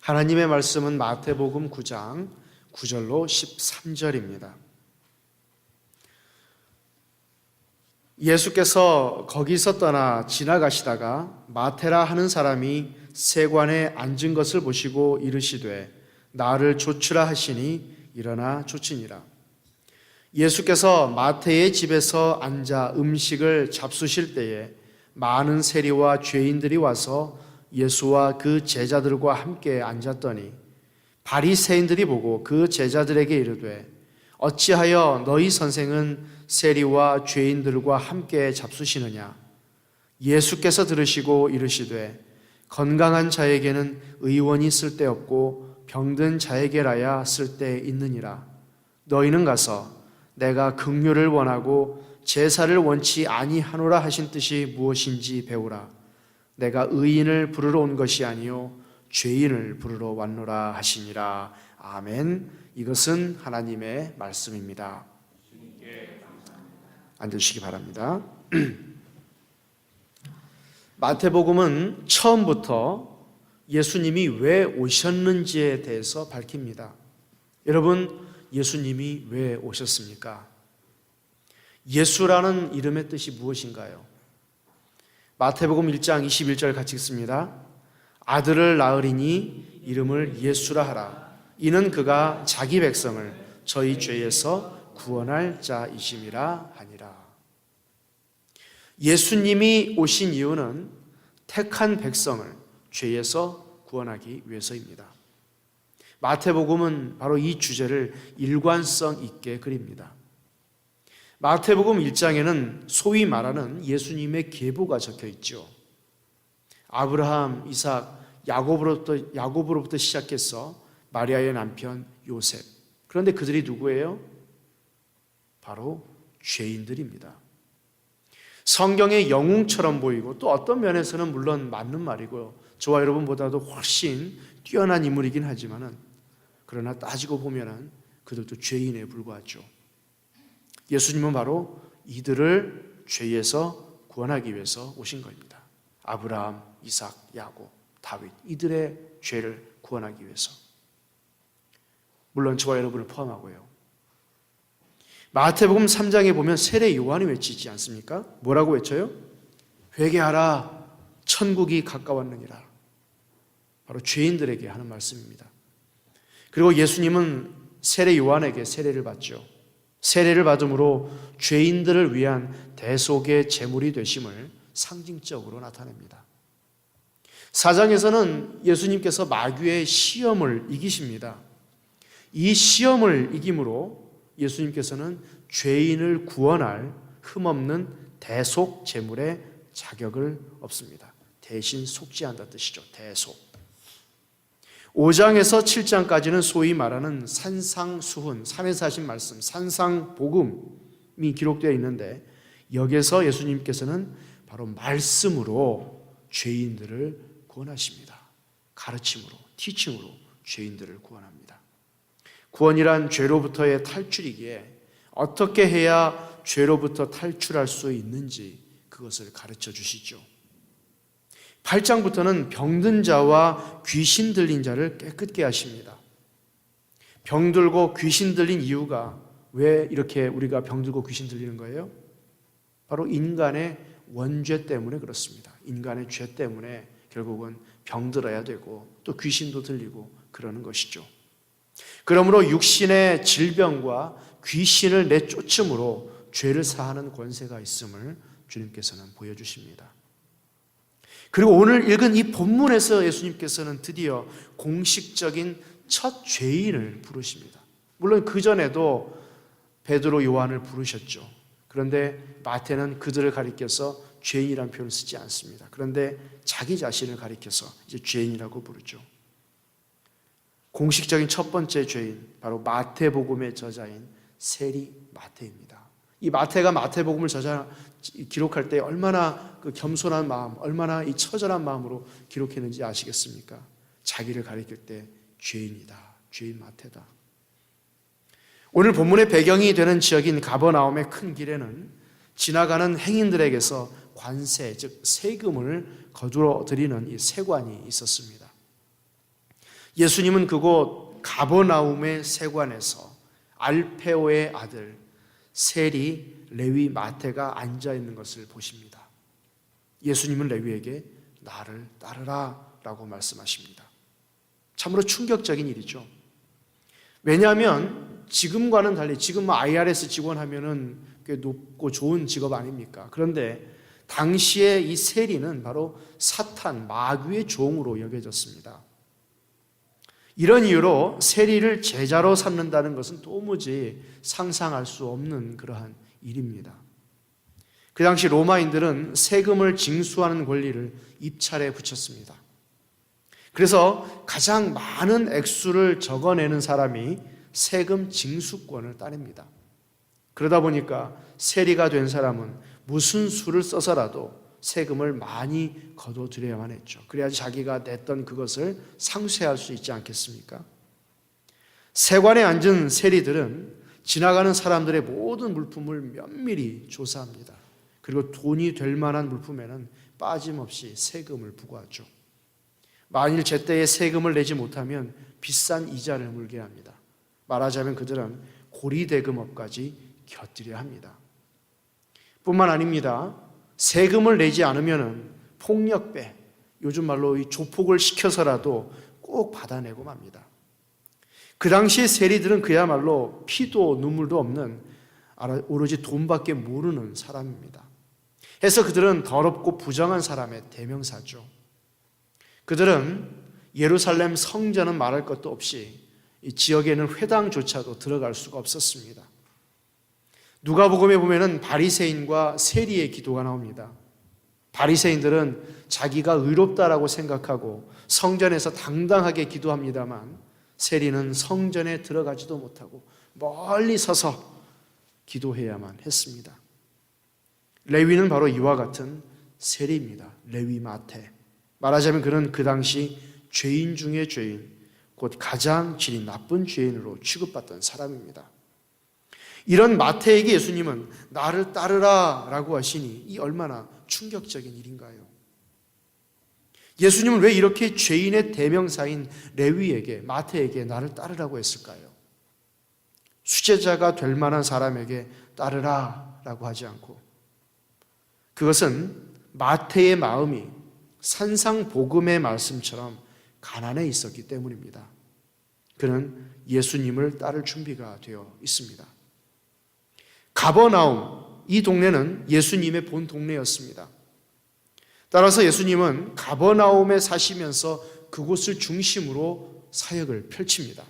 하나님의 말씀은 마태복음 9장 9절로 13절입니다. 예수께서 거기서 떠나 지나가시다가 마테라 하는 사람이 세관에 앉은 것을 보시고 이르시되 나를 좇으라 하시니 일어나 좇으니라. 예수께서 마태의 집에서 앉아 음식을 잡수실 때에 많은 세리와 죄인들이 와서 예수와 그 제자들과 함께 앉았더니 바리새인들이 보고 그 제자들에게 이르되 어찌하여 너희 선생은 세리와 죄인들과 함께 잡수시느냐? 예수께서 들으시고 이르시되 건강한 자에게는 의원이 쓸데없고 병든 자에게라야 쓸데있느니라. 너희는 가서 내가 긍휼을 원하고 제사를 원치 아니하노라 하신 뜻이 무엇인지 배우라. 내가 의인을 부르러 온 것이 아니요 죄인을 부르러 왔노라 하시니라. 아멘. 이것은 하나님의 말씀입니다. 앉으시기 바랍니다. 마태복음은 처음부터 예수님이 왜 오셨는지에 대해서 밝힙니다. 여러분, 예수님이 왜 오셨습니까? 예수라는 이름의 뜻이 무엇인가요? 마태복음 1장 21절 같이 읽습니다. 아들을 낳으리니 이름을 예수라 하라. 이는 그가 자기 백성을 저희 죄에서 구원할 자이심이라 하니라. 예수님이 오신 이유는 택한 백성을 죄에서 구원하기 위해서입니다. 마태복음은 바로 이 주제를 일관성 있게 그립니다. 마태복음 1장에는 소위 말하는 예수님의 계보가 적혀 있죠. 아브라함, 이삭, 야곱으로부터 시작해서 마리아의 남편 요셉. 그런데 그들이 누구예요? 바로 죄인들입니다. 성경의 영웅처럼 보이고 또 어떤 면에서는 물론 맞는 말이고요. 저와 여러분보다도 훨씬 뛰어난 인물이긴 하지만은 그러나 따지고 보면은 그들도 죄인에 불과하죠. 예수님은 바로 이들을 죄에서 구원하기 위해서 오신 겁니다. 아브라함, 이삭, 야곱, 다윗 이들의 죄를 구원하기 위해서. 물론 저와 여러분을 포함하고요. 마태복음 3장에 보면 세례 요한이 외치지 않습니까? 뭐라고 외쳐요? 회개하라, 천국이 가까웠느니라. 바로 죄인들에게 하는 말씀입니다. 그리고 예수님은 세례 요한에게 세례를 받죠. 세례를 받음으로 죄인들을 위한 대속의 제물이 되심을 상징적으로 나타냅니다. 4장에서는 예수님께서 마귀의 시험을 이기십니다. 이 시험을 이김으로 예수님께서는 죄인을 구원할 흠없는 대속 제물의 자격을 얻습니다. 대신 속죄한다 뜻이죠. 대속. 5장에서 7장까지는 소위 말하는 산상수훈, 산에서 하신 말씀, 산상복음이 기록되어 있는데 여기에서 예수님께서는 바로 말씀으로 죄인들을 구원하십니다. 가르침으로, 티칭으로 죄인들을 구원합니다. 구원이란 죄로부터의 탈출이기에 어떻게 해야 죄로부터 탈출할 수 있는지 그것을 가르쳐 주시죠. 8장부터는 병든 자와 귀신 들린 자를 깨끗게 하십니다. 병들고 귀신 들린 이유가 왜 이렇게 우리가 병들고 귀신 들리는 거예요? 바로 인간의 원죄 때문에 그렇습니다. 인간의 죄 때문에 결국은 병들어야 되고 또 귀신도 들리고 그러는 것이죠. 그러므로 육신의 질병과 귀신을 내쫓음으로 죄를 사하는 권세가 있음을 주님께서는 보여주십니다. 그리고 오늘 읽은 이 본문에서 예수님께서는 드디어 공식적인 첫 죄인을 부르십니다. 물론 그전에도 베드로, 요한을 부르셨죠. 그런데 마태는 그들을 가리켜서 죄인이라는 표현을 쓰지 않습니다. 그런데 자기 자신을 가리켜서 이제 죄인이라고 부르죠. 공식적인 첫 번째 죄인, 바로 마태복음의 저자인 세리 마태입니다. 이 마태가 마태복음을 기록할 때 얼마나 그 겸손한 마음, 얼마나 이 처절한 마음으로 기록했는지 아시겠습니까? 자기를 가리킬 때 죄인이다, 죄인 마태다. 오늘 본문의 배경이 되는 지역인 가버나움의 큰 길에는 지나가는 행인들에게서 관세, 즉 세금을 거두어 드리는 이 세관이 있었습니다. 예수님은 그곳 가버나움의 세관에서 알페오의 아들 세리 레위 마태가 앉아 있는 것을 보십니다. 예수님은 레위에게 나를 따르라 라고 말씀하십니다. 참으로 충격적인 일이죠. 왜냐하면 지금과는 달리, 지금 IRS 직원 하면은 꽤 높고 좋은 직업 아닙니까? 그런데 당시에 이 세리는 바로 사탄, 마귀의 종으로 여겨졌습니다. 이런 이유로 세리를 제자로 삼는다는 것은 도무지 상상할 수 없는 그러한 일입니다. 그 당시 로마인들은 세금을 징수하는 권리를 입찰에 붙였습니다. 그래서 가장 많은 액수를 적어내는 사람이 세금 징수권을 따냅니다. 그러다 보니까 세리가 된 사람은 무슨 수를 써서라도 세금을 많이 거둬들여야만 했죠. 그래야지 자기가 냈던 그것을 상쇄할 수 있지 않겠습니까? 세관에 앉은 세리들은 지나가는 사람들의 모든 물품을 면밀히 조사합니다. 그리고 돈이 될 만한 물품에는 빠짐없이 세금을 부과하죠. 만일 제때에 세금을 내지 못하면 비싼 이자를 물게 합니다. 말하자면 그들은 고리대금업까지 곁들여야 합니다. 뿐만 아닙니다. 세금을 내지 않으면 폭력배, 요즘 말로 이 조폭을 시켜서라도 꼭 받아내고 맙니다. 그 당시의 세리들은 그야말로 피도 눈물도 없는 오로지 돈밖에 모르는 사람입니다. 해서 그들은 더럽고 부정한 사람의 대명사죠. 그들은 예루살렘 성전은 말할 것도 없이 이 지역에는 회당조차도 들어갈 수가 없었습니다. 누가복음에 보면은 바리새인과 세리의 기도가 나옵니다. 바리새인들은 자기가 의롭다라고 생각하고 성전에서 당당하게 기도합니다만 세리는 성전에 들어가지도 못하고 멀리 서서 기도해야만 했습니다. 레위는 바로 이와 같은 세리입니다. 레위 마태. 말하자면 그는 그 당시 죄인 중에 죄인, 곧 가장 질이 나쁜 죄인으로 취급받던 사람입니다. 이런 마태에게 예수님은 나를 따르라 라고 하시니 이 얼마나 충격적인 일인가요? 예수님은 왜 이렇게 죄인의 대명사인 레위에게, 마태에게 나를 따르라고 했을까요? 수제자가 될 만한 사람에게 따르라 라고 하지 않고, 그것은 마태의 마음이 산상복음의 말씀처럼 가난해 있었기 때문입니다. 그는 예수님을 따를 준비가 되어 있습니다. 가버나움, 이 동네는 예수님의 본 동네였습니다. 따라서 예수님은 가버나움에 사시면서 그곳을 중심으로 사역을 펼칩니다.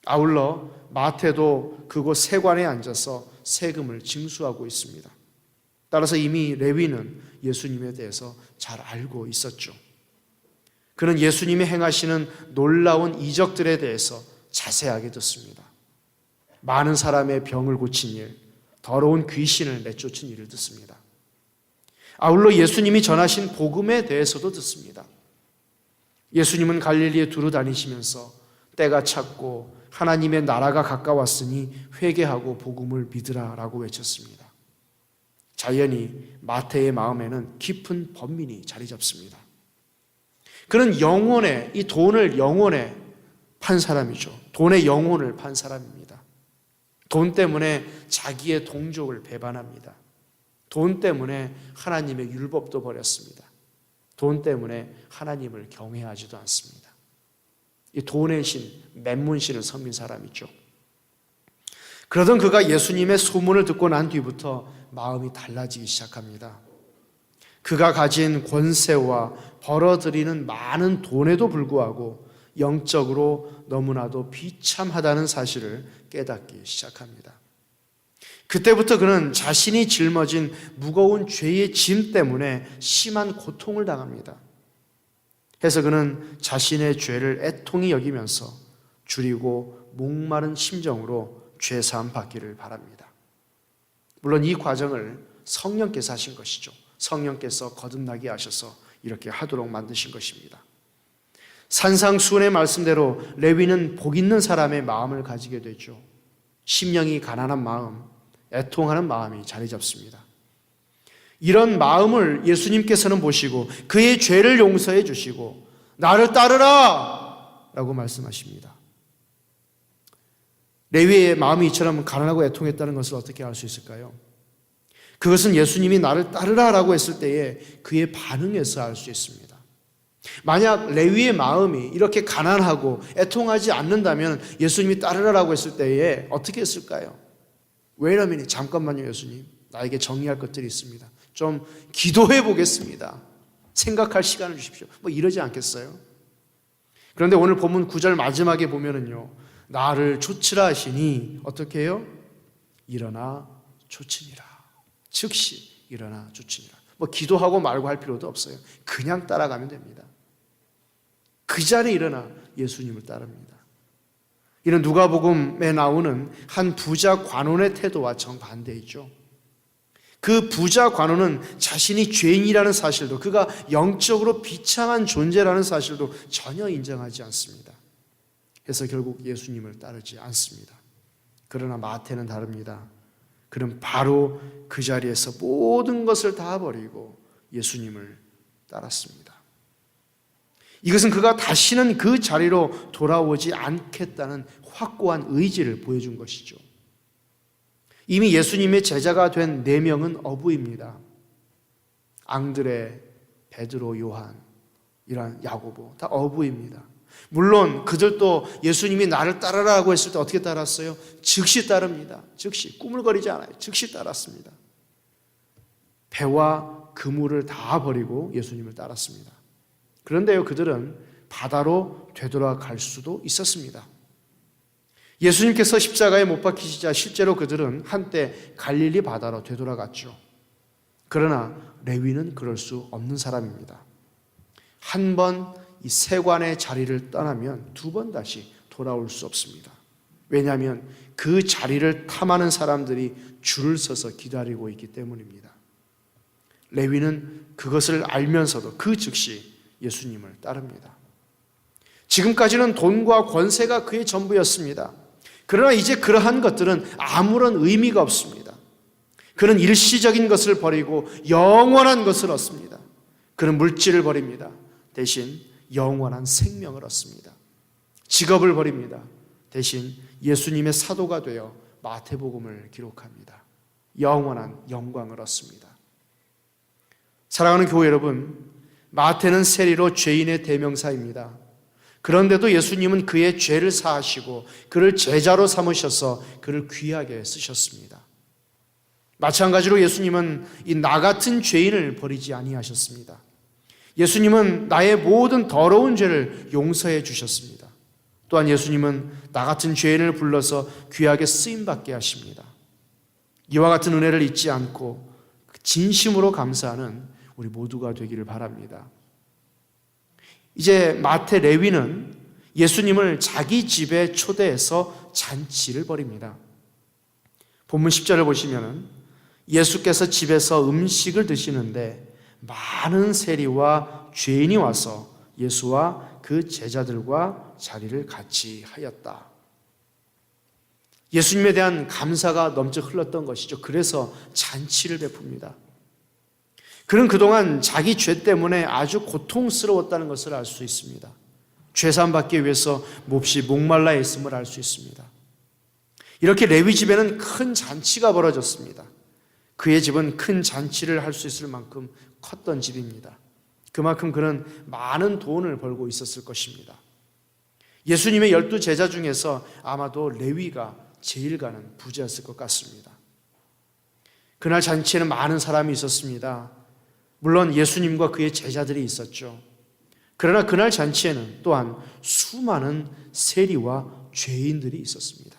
아울러 마태도 그곳 세관에 앉아서 세금을 징수하고 있습니다. 따라서 이미 레위는 예수님에 대해서 잘 알고 있었죠. 그는 예수님이 행하시는 놀라운 이적들에 대해서 자세하게 듣습니다. 많은 사람의 병을 고친 일, 더러운 귀신을 내쫓은 일을 듣습니다. 아울러 예수님이 전하신 복음에 대해서도 듣습니다. 예수님은 갈릴리에 두루 다니시면서 때가 찼고 하나님의 나라가 가까웠으니 회개하고 복음을 믿으라라고 외쳤습니다. 자연히 마태의 마음에는 깊은 번민이 자리 잡습니다. 그는 영혼에, 이 돈을 영혼에 판 사람이죠. 돈의 영혼을 판 사람입니다. 돈 때문에 자기의 동족을 배반합니다. 돈 때문에 하나님의 율법도 버렸습니다. 돈 때문에 하나님을 경외하지도 않습니다. 이 돈의 신, 맨문신을 섬긴 사람이죠. 그러던 그가 예수님의 소문을 듣고 난 뒤부터 마음이 달라지기 시작합니다. 그가 가진 권세와 벌어들이는 많은 돈에도 불구하고 영적으로 너무나도 비참하다는 사실을 깨닫기 시작합니다. 그때부터 그는 자신이 짊어진 무거운 죄의 짐 때문에 심한 고통을 당합니다. 해서 그는 자신의 죄를 애통히 여기면서 줄이고 목마른 심정으로 죄사함 받기를 바랍니다. 물론 이 과정을 성령께서 하신 것이죠. 성령께서 거듭나게 하셔서 이렇게 하도록 만드신 것입니다. 산상수훈의 말씀대로 레위는 복 있는 사람의 마음을 가지게 되죠. 심령이 가난한 마음, 애통하는 마음이 자리 잡습니다. 이런 마음을 예수님께서는 보시고 그의 죄를 용서해 주시고 나를 따르라 라고 말씀하십니다. 레위의 마음이 이처럼 가난하고 애통했다는 것을 어떻게 알 수 있을까요? 그것은 예수님이 나를 따르라 라고 했을 때에 그의 반응에서 알 수 있습니다. 만약 레위의 마음이 이렇게 가난하고 애통하지 않는다면 예수님이 따르라라고 했을 때에 어떻게 했을까요? Wait a minute, 잠깐만요 예수님, 나에게 정리할 것들이 있습니다. 좀 기도해 보겠습니다. 생각할 시간을 주십시오. 뭐 이러지 않겠어요? 그런데 오늘 본문 9절 마지막에 보면은요, 나를 좇으라 하시니 어떻게 해요? 일어나 좇으니라. 즉시 일어나 좇으니라. 뭐 기도하고 말고 할 필요도 없어요. 그냥 따라가면 됩니다. 그 자리에 일어나 예수님을 따릅니다. 이는 누가복음에 나오는 한 부자 관원의 태도와 정반대이죠. 그 부자 관원은 자신이 죄인이라는 사실도, 그가 영적으로 비참한 존재라는 사실도 전혀 인정하지 않습니다. 그래서 결국 예수님을 따르지 않습니다. 그러나 마태는 다릅니다. 그는 바로 그 자리에서 모든 것을 다 버리고 예수님을 따랐습니다. 이것은 그가 다시는 그 자리로 돌아오지 않겠다는 확고한 의지를 보여준 것이죠. 이미 예수님의 제자가 된 4명은 어부입니다. 앙드레, 베드로, 요한, 이란 야고보, 다 어부입니다. 물론 그들도 예수님이 나를 따르라고 했을 때 어떻게 따랐어요? 즉시 따릅니다. 즉시, 꾸물거리지 않아요. 즉시 따랐습니다. 배와 그물을 다 버리고 예수님을 따랐습니다. 그런데요, 그들은 바다로 되돌아갈 수도 있었습니다. 예수님께서 십자가에 못 박히시자 실제로 그들은 한때 갈릴리 바다로 되돌아갔죠. 그러나 레위는 그럴 수 없는 사람입니다. 한 번 이 세관의 자리를 떠나면 2번 다시 돌아올 수 없습니다. 왜냐하면 그 자리를 탐하는 사람들이 줄을 서서 기다리고 있기 때문입니다. 레위는 그것을 알면서도 그 즉시 예수님을 따릅니다. 지금까지는 돈과 권세가 그의 전부였습니다. 그러나 이제 그러한 것들은 아무런 의미가 없습니다. 그는 일시적인 것을 버리고 영원한 것을 얻습니다. 그는 물질을 버립니다. 대신 영원한 생명을 얻습니다. 직업을 버립니다. 대신 예수님의 사도가 되어 마태복음을 기록합니다. 영원한 영광을 얻습니다. 사랑하는 교회 여러분, 마태는 세리로 죄인의 대명사입니다. 그런데도 예수님은 그의 죄를 사하시고 그를 제자로 삼으셔서 그를 귀하게 쓰셨습니다. 마찬가지로 예수님은 이 나 같은 죄인을 버리지 아니하셨습니다. 예수님은 나의 모든 더러운 죄를 용서해 주셨습니다. 또한 예수님은 나 같은 죄인을 불러서 귀하게 쓰임받게 하십니다. 이와 같은 은혜를 잊지 않고 진심으로 감사하는 우리 모두가 되기를 바랍니다. 이제 마태 레위는 예수님을 자기 집에 초대해서 잔치를 벌입니다. 본문 10절을 보시면 예수께서 집에서 음식을 드시는데 많은 세리와 죄인이 와서 예수와 그 제자들과 자리를 같이 하였다. 예수님에 대한 감사가 넘쳐 흘렀던 것이죠. 그래서 잔치를 베풉니다. 그는 그동안 자기 죄 때문에 아주 고통스러웠다는 것을 알 수 있습니다. 죄사함 받기 위해서 몹시 목말라 있음을 알 수 있습니다. 이렇게 레위 집에는 큰 잔치가 벌어졌습니다. 그의 집은 큰 잔치를 할 수 있을 만큼 컸던 집입니다. 그만큼 그는 많은 돈을 벌고 있었을 것입니다. 예수님의 12제자 중에서 아마도 레위가 제일 가는 부자였을 것 같습니다. 그날 잔치에는 많은 사람이 있었습니다. 물론 예수님과 그의 제자들이 있었죠. 그러나 그날 잔치에는 또한 수많은 세리와 죄인들이 있었습니다.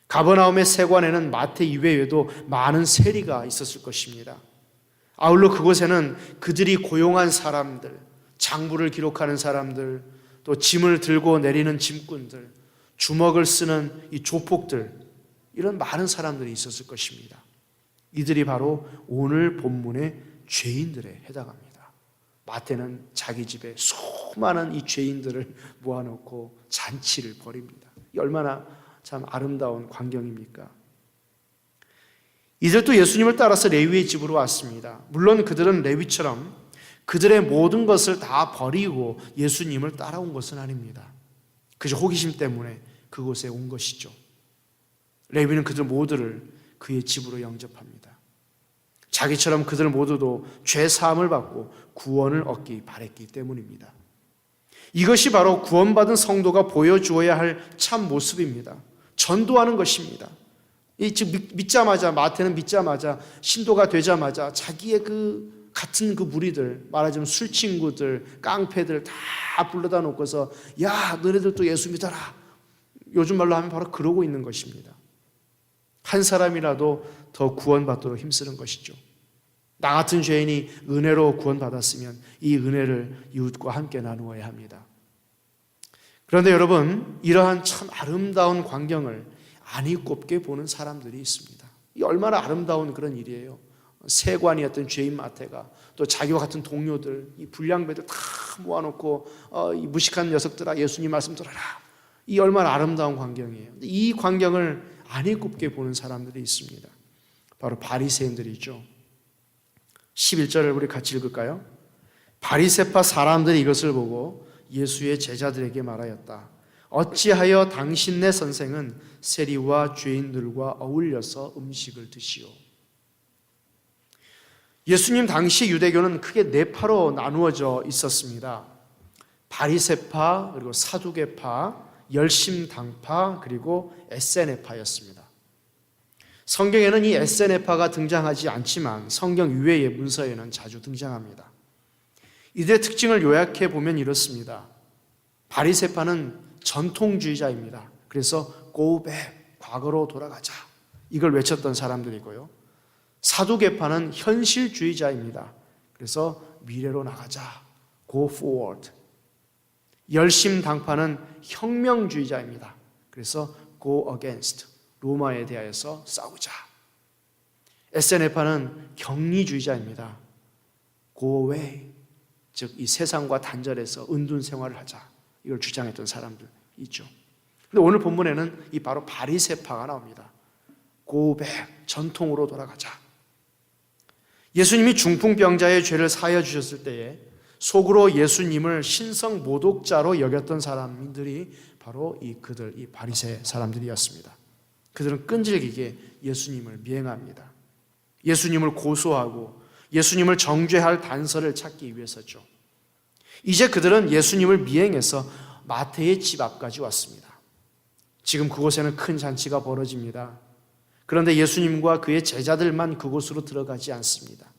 가버나움의 세관에는 마태 이외에도 많은 세리가 있었을 것입니다. 아울러 그곳에는 그들이 고용한 사람들, 장부를 기록하는 사람들, 또 짐을 들고 내리는 짐꾼들, 주먹을 쓰는 이 조폭들, 이런 많은 사람들이 있었을 것입니다. 이들이 바로 오늘 본문의 죄인들에 해당합니다. 마태는 자기 집에 수많은 이 죄인들을 모아놓고 잔치를 벌입니다. 얼마나 참 아름다운 광경입니까? 이들도 예수님을 따라서 레위의 집으로 왔습니다. 물론 그들은 레위처럼 그들의 모든 것을 다 버리고 예수님을 따라온 것은 아닙니다. 그저 호기심 때문에 그곳에 온 것이죠. 레위는 그들 모두를 그의 집으로 영접합니다. 자기처럼 그들 모두도 죄 사함을 받고 구원을 얻기 바랬기 때문입니다. 이것이 바로 구원받은 성도가 보여주어야 할 참 모습입니다. 전도하는 것입니다. 즉 믿자마자, 마태는 믿자마자, 신도가 되자마자 자기의 같은 무리들, 말하자면 술 친구들, 깡패들 다 불러다 놓고서 야, 너네들도 예수 믿어라. 요즘 말로 하면 바로 그러고 있는 것입니다. 한 사람이라도 더 구원받도록 힘쓰는 것이죠. 나 같은 죄인이 은혜로 구원받았으면 이 은혜를 이웃과 함께 나누어야 합니다. 그런데 여러분, 이러한 참 아름다운 광경을 안이 곱게 보는 사람들이 있습니다. 이 얼마나 아름다운 그런 일이에요. 세관이었던 죄인 마태가 또 자기와 같은 동료들, 이 불량배들 다 모아놓고 이 무식한 녀석들아 예수님 말씀 들어라. 이 얼마나 아름다운 광경이에요. 이 광경을 안이 곱게 보는 사람들이 있습니다. 바로 바리새인들이죠. 11절을 우리 같이 읽을까요? 바리새파 사람들이 이것을 보고 예수의 제자들에게 말하였다. 어찌하여 당신네 선생은 세리와 죄인들과 어울려서 음식을 드시오? 예수님 당시 유대교는 크게 네 파로 나누어져 있었습니다. 바리새파, 그리고 사두개파, 열심당파, 그리고 에세네파였습니다. 성경에는 이 에세네파가 등장하지 않지만 성경 이외의 문서에는 자주 등장합니다. 이들의 특징을 요약해 보면 이렇습니다. 바리새파는 전통주의자입니다. 그래서 go back, 과거로 돌아가자, 이걸 외쳤던 사람들이고요. 사두개파는 현실주의자입니다. 그래서 미래로 나가자, go forward. 열심당파는 혁명주의자입니다. 그래서 go against, 로마에 대하여서 싸우자. 에세네파는 격리주의자입니다. go away, 즉 이 세상과 단절해서 은둔 생활을 하자, 이걸 주장했던 사람들 있죠. 근데 오늘 본문에는 이 바로 바리새파가 나옵니다. go back, 전통으로 돌아가자. 예수님이 중풍병자의 죄를 사하여 주셨을 때에 속으로 예수님을 신성 모독자로 여겼던 사람들이 바로 이 바리새 사람들이었습니다. 그들은 끈질기게 예수님을 미행합니다. 예수님을 고소하고 예수님을 정죄할 단서를 찾기 위해서죠. 이제 그들은 예수님을 미행해서 마태의 집 앞까지 왔습니다. 지금 그곳에는 큰 잔치가 벌어집니다. 그런데 예수님과 그의 제자들만 그곳으로 들어가지 않습니다.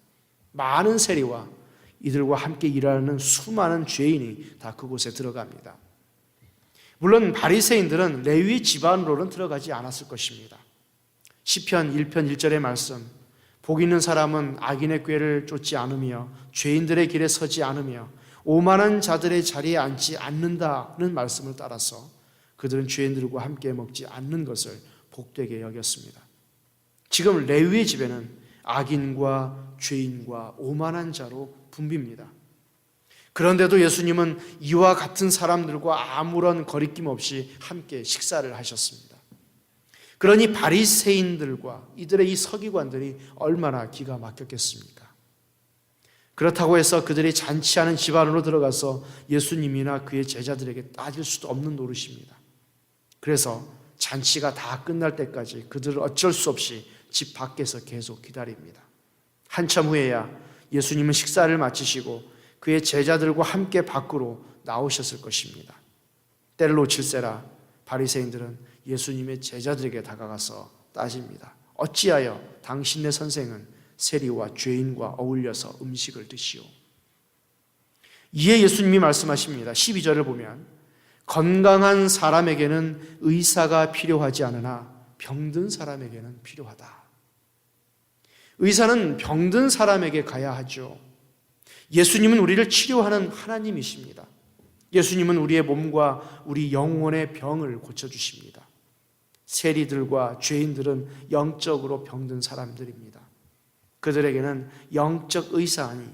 많은 세리와 이들과 함께 일하는 수많은 죄인이 다 그곳에 들어갑니다. 물론 바리새인들은 레위 집안으로는 들어가지 않았을 것입니다. 시편 1편 1절의 말씀, 복 있는 사람은 악인의 꾀를 쫓지 않으며 죄인들의 길에 서지 않으며 오만한 자들의 자리에 앉지 않는다는 말씀을 따라서 그들은 죄인들과 함께 먹지 않는 것을 복되게 여겼습니다. 지금 레위의 집에는 악인과 죄인과 오만한 자로 붐빕니다. 그런데도 예수님은 이와 같은 사람들과 아무런 거리낌 없이 함께 식사를 하셨습니다. 그러니 바리새인들과 이들의 이 서기관들이 얼마나 기가 막혔겠습니까? 그렇다고 해서 그들이 잔치하는 집 안으로 들어가서 예수님이나 그의 제자들에게 따질 수도 없는 노릇입니다. 그래서 잔치가 다 끝날 때까지 그들을 어쩔 수 없이 집 밖에서 계속 기다립니다. 한참 후에야 예수님은 식사를 마치시고 그의 제자들과 함께 밖으로 나오셨을 것입니다. 때를 놓칠세라 바리새인들은 예수님의 제자들에게 다가가서 따집니다. 어찌하여 당신네 선생은 세리와 죄인과 어울려서 음식을 드시오? 이에 예수님이 말씀하십니다. 12절을 보면 건강한 사람에게는 의사가 필요하지 않으나 병든 사람에게는 필요하다. 의사는 병든 사람에게 가야 하죠. 예수님은 우리를 치료하는 하나님이십니다. 예수님은 우리의 몸과 우리 영혼의 병을 고쳐주십니다. 세리들과 죄인들은 영적으로 병든 사람들입니다. 그들에게는 영적 의사니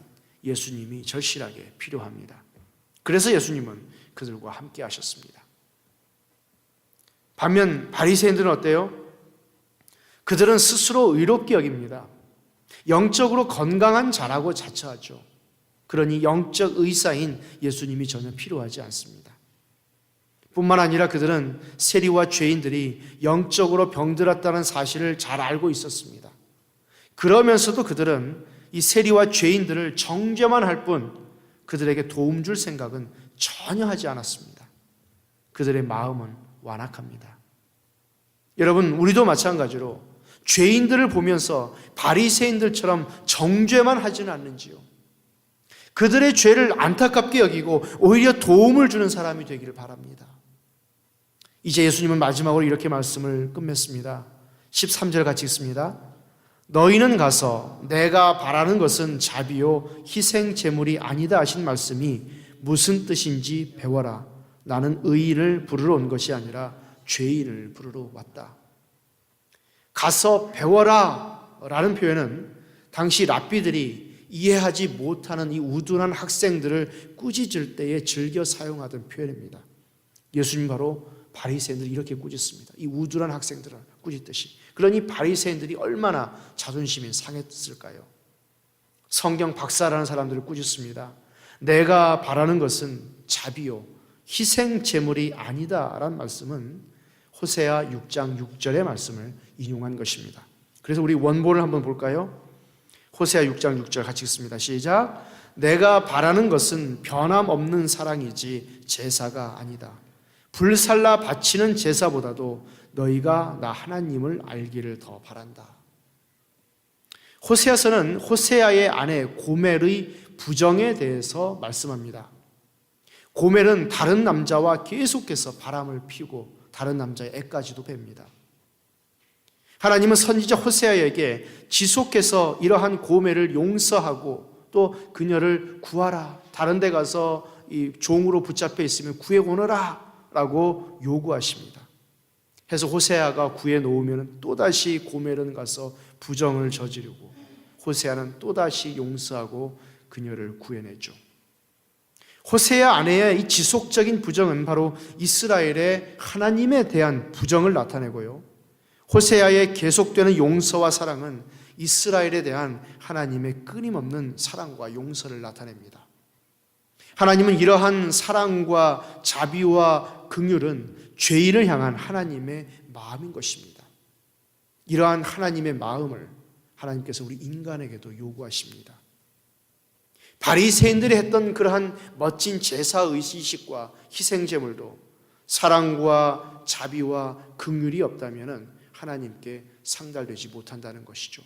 예수님이 절실하게 필요합니다. 그래서 예수님은 그들과 함께 하셨습니다. 반면 바리새인들은 어때요? 그들은 스스로 의롭게 여깁니다. 영적으로 건강한 자라고 자처하죠. 그러니 영적 의사인 예수님이 전혀 필요하지 않습니다. 뿐만 아니라 그들은 세리와 죄인들이 영적으로 병들었다는 사실을 잘 알고 있었습니다. 그러면서도 그들은 이 세리와 죄인들을 정죄만 할 뿐 그들에게 도움 줄 생각은 전혀 하지 않았습니다. 그들의 마음은 완악합니다. 여러분, 우리도 마찬가지로 죄인들을 보면서 바리새인들처럼 정죄만 하지는 않는지요. 그들의 죄를 안타깝게 여기고 오히려 도움을 주는 사람이 되기를 바랍니다. 이제 예수님은 마지막으로 이렇게 말씀을 끝맺습니다. 13절 같이 읽습니다. 너희는 가서 내가 바라는 것은 자비요 희생 제물이 아니다 하신 말씀이 무슨 뜻인지 배워라. 나는 의인을 부르러 온 것이 아니라 죄인을 부르러 왔다. 가서 배워라 라는 표현은 당시 랍비들이 이해하지 못하는 이 우둔한 학생들을 꾸짖을 때에 즐겨 사용하던 표현입니다. 예수님 바로 바리새인들이 이렇게 꾸짖습니다. 이 우둔한 학생들을 꾸짖듯이. 그러니 바리새인들이 얼마나 자존심이 상했을까요? 성경 박사라는 사람들을 꾸짖습니다. 내가 바라는 것은 자비요 희생 제물이 아니다 라는 말씀은 호세아 6장 6절의 말씀을 인용한 것입니다. 그래서 우리 원본을 한번 볼까요? 호세아 6장 6절 같이 읽습니다. 시작. 내가 바라는 것은 변함없는 사랑이지 제사가 아니다. 불살라 바치는 제사보다도 너희가 나 하나님을 알기를 더 바란다. 호세아서는 호세아의 아내 고멜의 부정에 대해서 말씀합니다. 고멜은 다른 남자와 계속해서 바람을 피우고 다른 남자의 애까지도 뵙니다. 하나님은 선지자 호세아에게 지속해서 이러한 고멜을 용서하고 또 그녀를 구하라. 다른 데 가서 이 종으로 붙잡혀 있으면 구해오너라 라고 요구하십니다. 해서 호세아가 구해놓으면 또다시 고멜은 가서 부정을 저지르고 호세아는 또다시 용서하고 그녀를 구해내죠. 호세아 아내의 이 지속적인 부정은 바로 이스라엘의 하나님에 대한 부정을 나타내고요. 호세아의 계속되는 용서와 사랑은 이스라엘에 대한 하나님의 끊임없는 사랑과 용서를 나타냅니다. 하나님은 이러한 사랑과 자비와 긍휼은 죄인을 향한 하나님의 마음인 것입니다. 이러한 하나님의 마음을 하나님께서 우리 인간에게도 요구하십니다. 바리새인들이 했던 그러한 멋진 제사의식과 희생제물도 사랑과 자비와 긍휼이 없다면 하나님께 상달되지 못한다는 것이죠.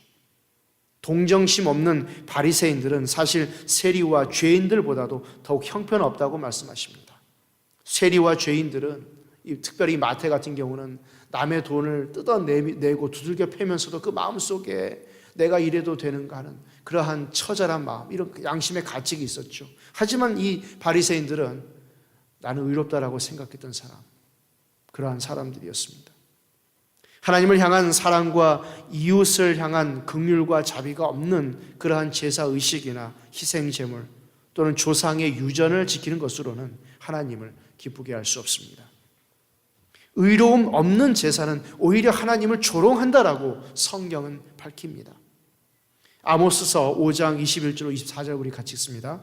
동정심 없는 바리새인들은 사실 세리와 죄인들보다도 더욱 형편없다고 말씀하십니다. 세리와 죄인들은 특별히 마태 같은 경우는 남의 돈을 뜯어내고 두들겨 패면서도 그 마음속에 내가 이래도 되는가 하는 그러한 처절한 마음, 이런 양심의 가책이 있었죠. 하지만 이 바리새인들은 나는 의롭다라고 생각했던 사람, 그러한 사람들이었습니다. 하나님을 향한 사랑과 이웃을 향한 긍휼과 자비가 없는 그러한 제사의식이나 희생제물 또는 조상의 유전을 지키는 것으로는 하나님을 기쁘게 할 수 없습니다. 의로움 없는 제사는 오히려 하나님을 조롱한다라고 성경은 밝힙니다. 아모스서 5장 21절 24절 우리 같이 읽습니다.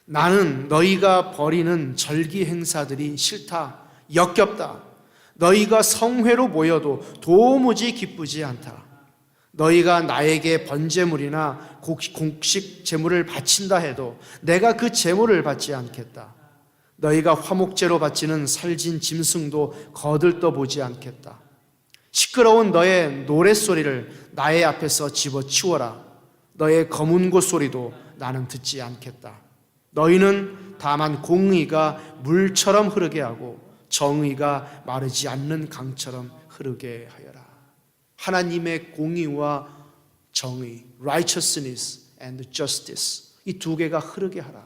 나는 너희가 벌이는 절기 행사들이 싫다, 역겹다. 너희가 성회로 모여도 도무지 기쁘지 않다. 너희가 나에게 번제물이나 곡식 제물을 바친다 해도 내가 그 제물을 받지 않겠다. 너희가 화목제로 바치는 살진 짐승도 거들떠 보지 않겠다. 시끄러운 너의 노랫소리를 나의 앞에서 집어치워라. 너의 검은고 소리도 나는 듣지 않겠다. 너희는 다만 공의가 물처럼 흐르게 하고 정의가 마르지 않는 강처럼 흐르게 하여라. 하나님의 공의와 정의, righteousness and justice, 이 두 개가 흐르게 하라.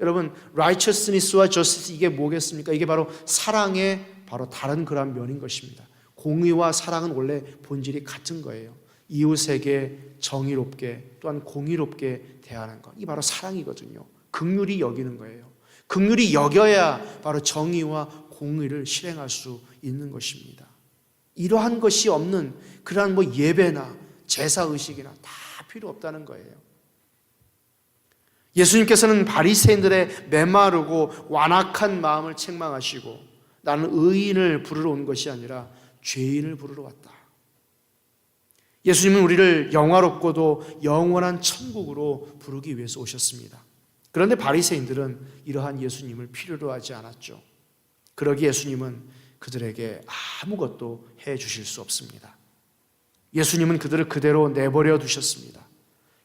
여러분, righteousness와 justice, 이게 뭐겠습니까? 이게 바로 사랑의 바로 다른 그런 면인 것입니다. 공의와 사랑은 원래 본질이 같은 거예요. 이웃에게 정의롭게 또한 공의롭게 대하는 것, 이 바로 사랑이거든요. 긍휼히 여기는 거예요. 긍휼히 여겨야 바로 정의와 공의를 실행할 수 있는 것입니다. 이러한 것이 없는 그러한 예배나 제사의식이나 다 필요 없다는 거예요. 예수님께서는 바리새인들의 메마르고 완악한 마음을 책망하시고 나는 의인을 부르러 온 것이 아니라 죄인을 부르러 왔다. 예수님은 우리를 영화롭고도 영원한 천국으로 부르기 위해서 오셨습니다. 그런데 바리새인들은 이러한 예수님을 필요로 하지 않았죠. 그러기 예수님은 그들에게 아무것도 해 주실 수 없습니다. 예수님은 그들을 그대로 내버려 두셨습니다.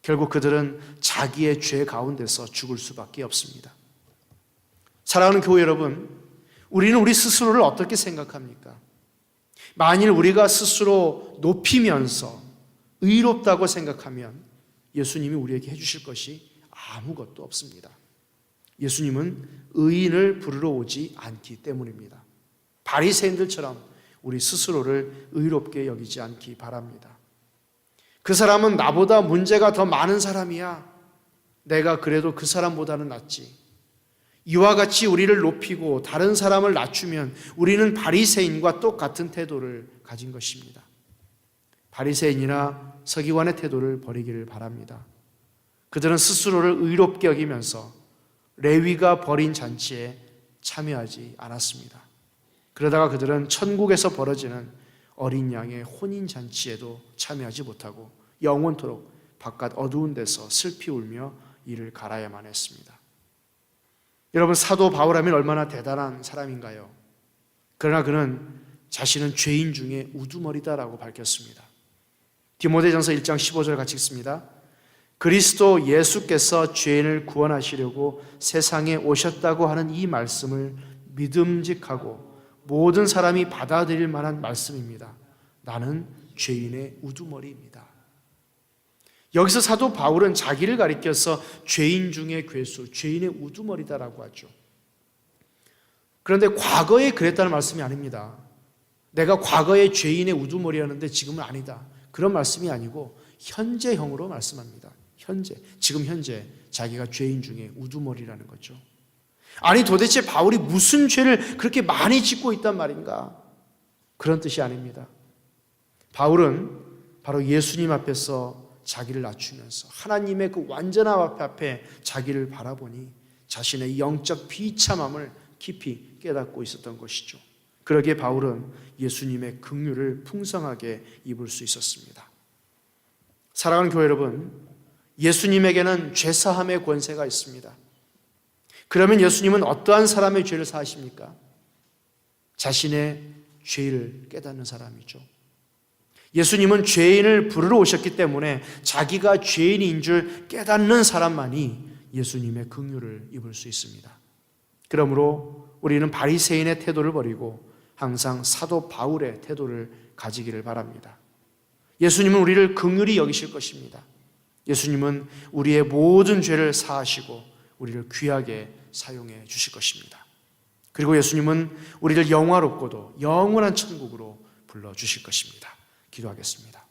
결국 그들은 자기의 죄 가운데서 죽을 수밖에 없습니다. 사랑하는 교회 여러분, 우리는 우리 스스로를 어떻게 생각합니까? 만일 우리가 스스로 높이면서 의롭다고 생각하면 예수님이 우리에게 해주실 것이 아무것도 없습니다. 예수님은 의인을 부르러 오지 않기 때문입니다. 바리새인들처럼 우리 스스로를 의롭게 여기지 않기 바랍니다. 그 사람은 나보다 문제가 더 많은 사람이야. 내가 그래도 그 사람보다는 낫지. 이와 같이 우리를 높이고 다른 사람을 낮추면 우리는 바리새인과 똑같은 태도를 가진 것입니다. 바리새인이나 서기관의 태도를 버리기를 바랍니다. 그들은 스스로를 의롭게 여기면서 레위가 벌인 잔치에 참여하지 않았습니다. 그러다가 그들은 천국에서 벌어지는 어린 양의 혼인 잔치에도 참여하지 못하고 영원토록 바깥 어두운 데서 슬피 울며 이를 갈아야만 했습니다. 여러분, 사도 바울하면 얼마나 대단한 사람인가요? 그러나 그는 자신은 죄인 중에 우두머리다라고 밝혔습니다. 디모데전서 1장 15절 같이 읽습니다. 그리스도 예수께서 죄인을 구원하시려고 세상에 오셨다고 하는 이 말씀을 믿음직하고 모든 사람이 받아들일 만한 말씀입니다. 나는 죄인의 우두머리입니다. 여기서 사도 바울은 자기를 가리켜서 죄인 중에 괴수, 죄인의 우두머리다라고 하죠. 그런데 과거에 그랬다는 말씀이 아닙니다. 내가 과거에 죄인의 우두머리였는데 지금은 아니다. 그런 말씀이 아니고 현재형으로 말씀합니다. 지금 현재 자기가 죄인 중에 우두머리라는 거죠. 아니, 도대체 바울이 무슨 죄를 그렇게 많이 짓고 있단 말인가? 그런 뜻이 아닙니다. 바울은 바로 예수님 앞에서 자기를 낮추면서 하나님의 그 완전한 앞에 자기를 바라보니 자신의 영적 비참함을 깊이 깨닫고 있었던 것이죠. 그러기에 바울은 예수님의 긍휼을 풍성하게 입을 수 있었습니다. 사랑하는 교회 여러분, 예수님에게는 죄사함의 권세가 있습니다. 그러면 예수님은 어떠한 사람의 죄를 사하십니까? 자신의 죄를 깨닫는 사람이죠. 예수님은 죄인을 부르러 오셨기 때문에 자기가 죄인인 줄 깨닫는 사람만이 예수님의 긍휼을 입을 수 있습니다. 그러므로 우리는 바리새인의 태도를 버리고 항상 사도 바울의 태도를 가지기를 바랍니다. 예수님은 우리를 긍휼히 여기실 것입니다. 예수님은 우리의 모든 죄를 사하시고 우리를 귀하게 사용해 주실 것입니다. 그리고 예수님은 우리를 영화롭고도 영원한 천국으로 불러주실 것입니다. 기도하겠습니다.